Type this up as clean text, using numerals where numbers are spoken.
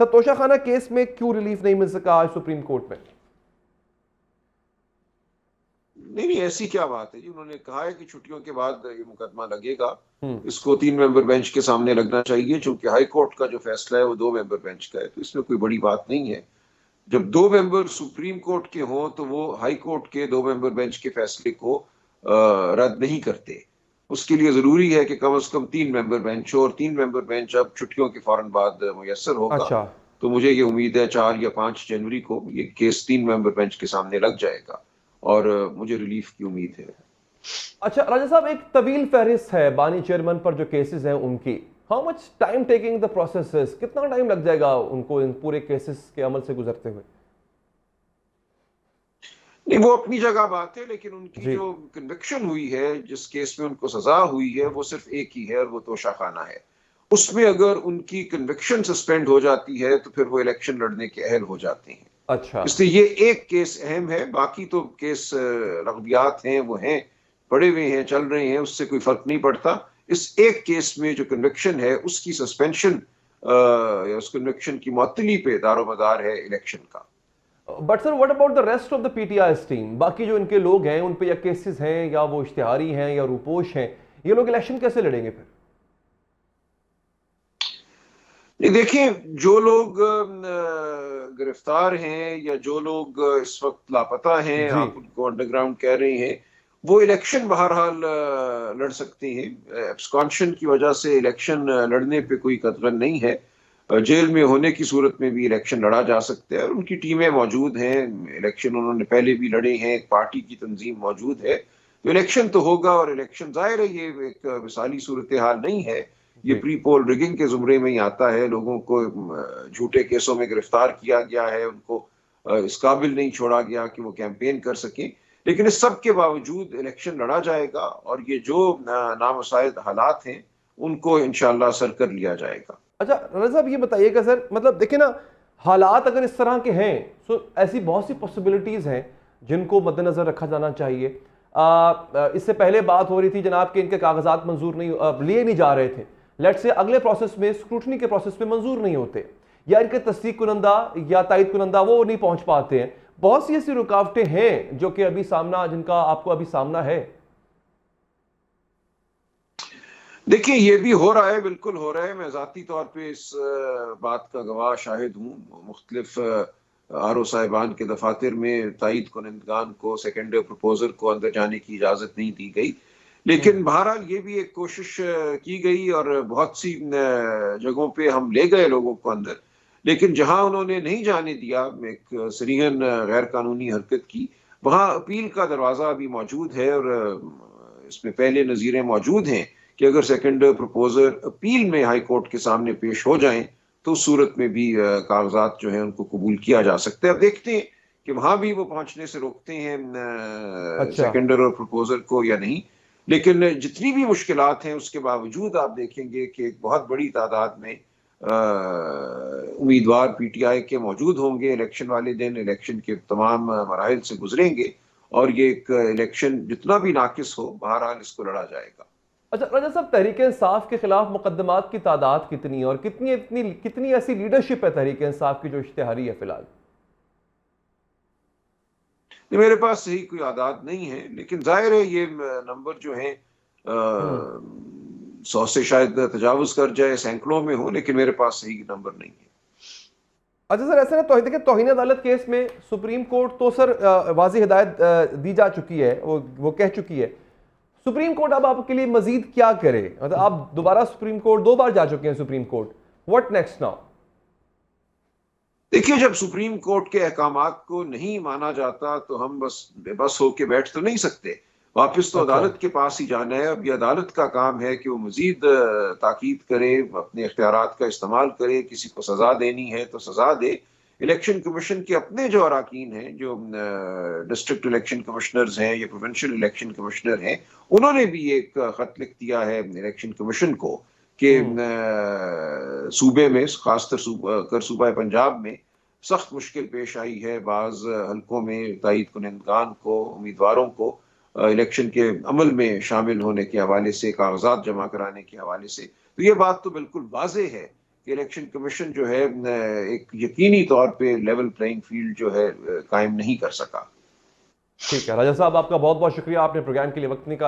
Sir Toshakhana case में क्यों relief नहीं मिल सका आज सुप्रीम कोर्ट में? नहीं नहीं, ऐसी क्या बात है जी। उन्होंने कहा है कि छुट्टियों के बाद ये मुकदमा लगेगा। हम्म। इसको 3 मेंबर बेंच के सामने लगना चाहिए, क्योंकि हाई कोर्ट का जो फैसला है वो 2 मेंबर बेंच का है, तो इसमें कोई बड़ी बात नहीं है। जब 2 मेंबर सुप्रीम कोर्ट के हों तो वो हाई कोर्ट के 2 मेंबर बेंच के फैसले को रद्द नहीं करते। उसके लिए जरूरी है कि कम से कम 3 मेंबर बेंच हो, और 3 मेंबर बेंच अब छुट्टियों के फौरन बाद मुयस्सर होगा। अच्छा। तो मुझे ये उम्मीद है 4 या 5 जनवरी को ये केस 3 मेंबर बेंच के सामने लग जाएगा, और मुझे रिलीफ की उम्मीद है। अच्छा राजा साहब, एक तवील फहरिस्त है बानी चेयरमैन पर जो केसेस हैं उनकी। How much time taking the process, कितना टाइम लग जाएगा उनको इन पूरे केसेस के अमल से गुजरते हुए? नहीं, वो अपनी जगह बात है, लेकिन उनकी जी। जो कन्विक्शन हुई है, जिस केस में उनको सजा हुई है, वो सिर्फ एक ही है, और वो तोशाखाना है। उसमें अगर उनकी कन्विक्शन सस्पेंड हो जाती है तो फिर वो इलेक्शन लड़ने के अहल हो जाते हैं। अच्छा। इसलिए ये एक केस अहम है, बाकी तो केस रगबियात हैं, वो हैं, पड़े हुए हैं, चल रहे हैं, उससे कोई फर्क नहीं पड़ता। इस एक केस में जो कन्विक्शन है उसकी सस्पेंशन या उस कन्विक्शन की मुअत्तली पे दारोमदार है इलेक्शन का। But sir what about the rest of the PTI team? बाकी जो इनके लोग हैं उन पे या केसेस हैं या वो इश्तिहारी हैं या रूपोश हैं, ये लोग इलेक्शन कैसे लड़ेंगे फिर? नहीं, देखिए, जो लोग गिरफ्तार हैं या जो लोग इस वक्त लापता हैं, जी। आप उनको अंडरग्राउंड कह रहे हैं, वो इलेक्शन बहरहाल लड़ सकते हैं। एब्सकॉन्शन की वजह से इलेक्शन लड़ने पे कोई कतगन नहीं है। जेल में होने की सूरत में भी इलेक्शन लड़ा जा सकता है, और उनकी टीमें मौजूद हैं। इलेक्शन उन्होंने पहले भी लड़े हैं, एक पार्टी की तंजीम मौजूद है, तो इलेक्शन तो होगा। और इलेक्शन जाहिर है ये एक मिसाली सूरत हाल नहीं है, ये जी। प्री पोल रिगिंग के जुमरे में ही आता है। लोगों को झूठे केसों में गिरफ्तार किया गया है, उनको इस काबिल नहीं छोड़ा गया कि वो कैंपेन कर सकें। लेकिन इस सब के बावजूद इलेक्शन लड़ा जाएगा, और ये जो नामुसाइद हालात हैं उनको इंशाल्लाह सर कर लिया जाएगा। अच्छा रजा साहब, ये बताइएगा सर, मतलब देखिए ना, हालात अगर इस तरह के हैं तो ऐसी बहुत सी पॉसिबिलिटीज हैं जिनको मद्देनजर रखा जाना चाहिए। इससे पहले बात हो रही थी जनाब कि इनके कागजात मंजूर नहीं लिए नहीं जा रहे थे। लेट्स से अगले प्रोसेस में, स्क्रूटनी के प्रोसेस में मंजूर नहीं होते, या इनके तस्दीक कुनंदा या तायद कुनंदा वो नहीं पहुंच पाते हैं। बहुत सी ऐसी रुकावटें हैं जो कि अभी सामना, जिनका आपको अभी सामना है। देखिए, ये भी हो रहा है, बिल्कुल हो रहा है। मैं जाती तौर पे इस बात का गवाह शाहिद हूँ। मुख्तलिफ आर ओ साहिबान के दफातर में तायद कुनंदगान को, सेकेंडरी प्रपोजर को अंदर जाने की इजाज़त नहीं दी गई। लेकिन बहरहाल ये भी एक कोशिश की गई, और बहुत सी जगहों पे हम ले गए लोगों को अंदर। लेकिन जहां उन्होंने नहीं जाने दिया, एक सरीहन गैर कानूनी हरकत की, वहां अपील का दरवाज़ा अभी मौजूद है, और इसमें पहले नज़ीरें मौजूद हैं कि अगर सेकंड प्रपोजर अपील में हाई कोर्ट के सामने पेश हो जाएं तो उस सूरत में भी कागजात जो है उनको कबूल किया जा सकता है। अब देखते हैं कि वहां भी वो पहुंचने से रोकते हैं अच्छा। सेकेंडर और प्रपोजर को या नहीं। लेकिन जितनी भी मुश्किलात हैं उसके बावजूद आप देखेंगे कि एक बहुत बड़ी तादाद में उम्मीदवार पीटीआई के मौजूद होंगे इलेक्शन वाले दिन। इलेक्शन के तमाम मराहिल से गुजरेंगे, और ये एक इलेक्शन जितना भी नाकिस हो, बहरहाल इसको लड़ा जाएगा। अच्छा राजा साहब, तहरीक इंसाफ के खिलाफ मुकदमात की तादाद कितनी है और कितनी इतनी कितनी ऐसी लीडरशिप है तहरीक इंसाफ की जो इश्तिहारी है फिलहाल? मेरे पास सही कोई आदात नहीं है, लेकिन जाहिर है ये नंबर जो है हम्म। 100 से शायद तजावुज कर जाए, सैकड़ों में हो, लेकिन मेरे पास सही नंबर नहीं है। अच्छा सर, ऐसे ना तो देखिए, तौहीन अदालत केस में सुप्रीम कोर्ट तो सर वाज़ेह हिदायत दी जा चुकी है, वो कह चुकी है। सुप्रीम कोर्ट अब आपके लिए मजीद क्या करे? मतलब आप दोबारा सुप्रीम कोर्ट 2 बार जा चुके हैं supreme court, what next now? देखिए, जब सुप्रीम कोर्ट के अहकामात को नहीं माना जाता तो हम बस बेबस होके बैठ तो नहीं सकते। वापस तो अच्छा। अदालत के पास ही जाना है। अब ये अदालत का काम है कि वो मजीद ताकीद करे, अपने इख्तियारात का इस्तेमाल करे, किसी को सजा देनी है तो सजा दे। इलेक्शन कमीशन के अपने जो अराकीन हैं, जो डिस्ट्रिक्ट इलेक्शन कमिश्नर्स हैं या प्रोविंशियल इलेक्शन कमिश्नर हैं, उन्होंने भी एक खत लिख दिया है इलेक्शन कमीशन को कि हम्म। सूबे में, खासकर सूबा पंजाब में सख्त मुश्किल पेश आई है। बाज हलकों में तायद कुनंदगान को, उम्मीदवारों को इलेक्शन के अमल में शामिल होने के हवाले से, कागजात जमा कराने के हवाले से, तो ये बात तो बिल्कुल वाज़ेह है कि इलेक्शन कमीशन जो है एक यकीनी तौर पे लेवल प्लेइंग फील्ड जो है कायम नहीं कर सका। ठीक है राजा साहब, आपका बहुत बहुत शुक्रिया, आपने प्रोग्राम के लिए वक्त निकाला।